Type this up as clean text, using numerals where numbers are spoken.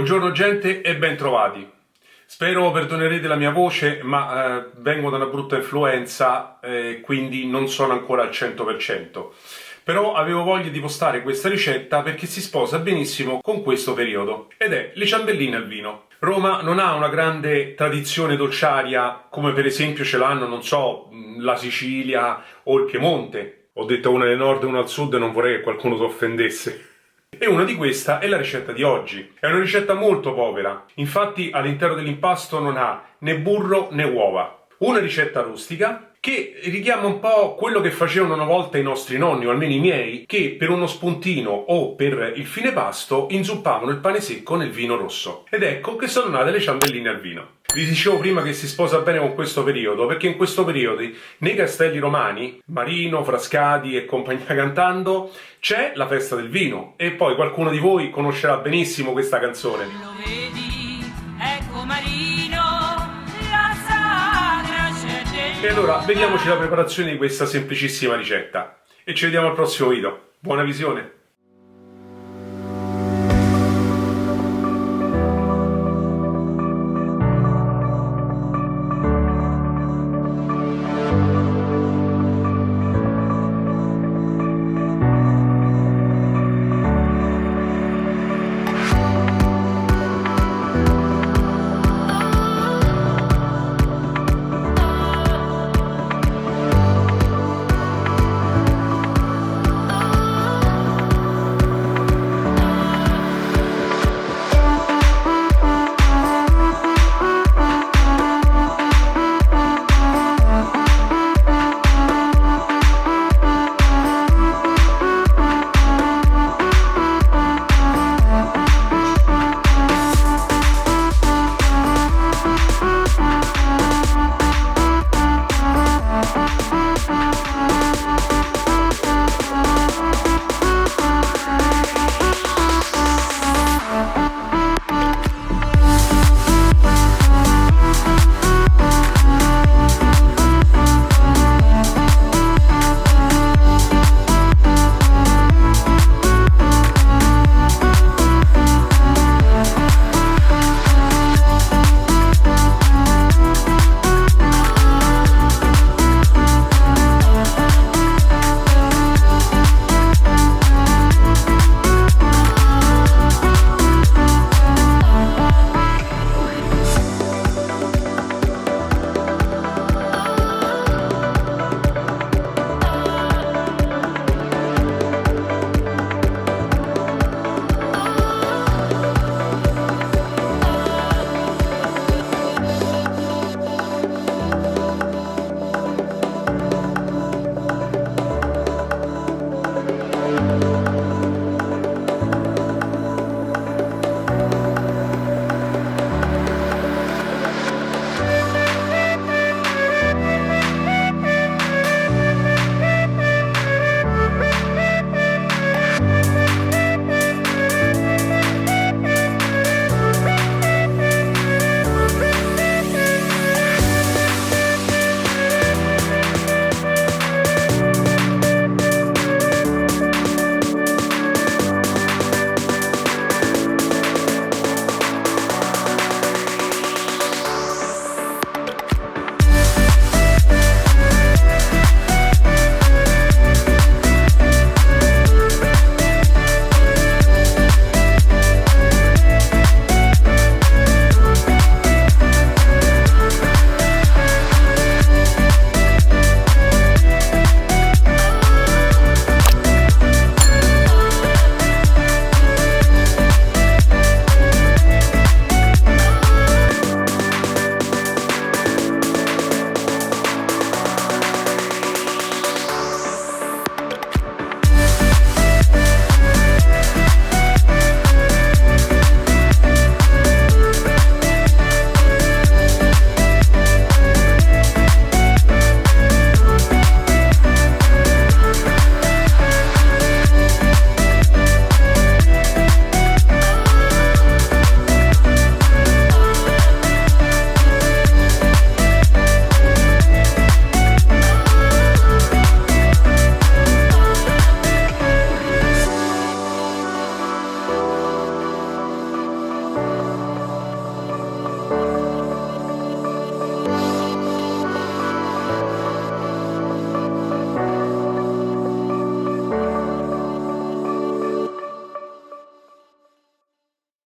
Buongiorno gente e bentrovati. Spero perdonerete la mia voce, ma vengo da una brutta influenza, quindi non sono ancora al 100%. Però avevo voglia di postare questa ricetta perché si sposa benissimo con questo periodo, ed è le ciambelline al vino. Roma non ha una grande tradizione dolciaria come per esempio ce l'hanno, non so, la Sicilia o il Piemonte. Ho detto una del nord e una al sud e non vorrei che qualcuno si offendesse. E una di queste è la ricetta di oggi. È una ricetta molto povera, infatti all'interno dell'impasto non ha né burro né uova. Una ricetta rustica che richiama un po' quello che facevano una volta i nostri nonni, o almeno i miei, che per uno spuntino o per il fine pasto inzuppavano il pane secco nel vino rosso. Ed ecco che sono nate le ciambelline al vino. Vi dicevo prima che si sposa bene con questo periodo, perché in questo periodo nei castelli romani, Marino, Frascati e compagnia cantando, c'è la festa del vino. E poi qualcuno di voi conoscerà benissimo questa canzone. Lo vedi, ecco Marino, la sagra c'è dentro. E allora vediamoci la preparazione di questa semplicissima ricetta. E ci vediamo al prossimo video. Buona visione!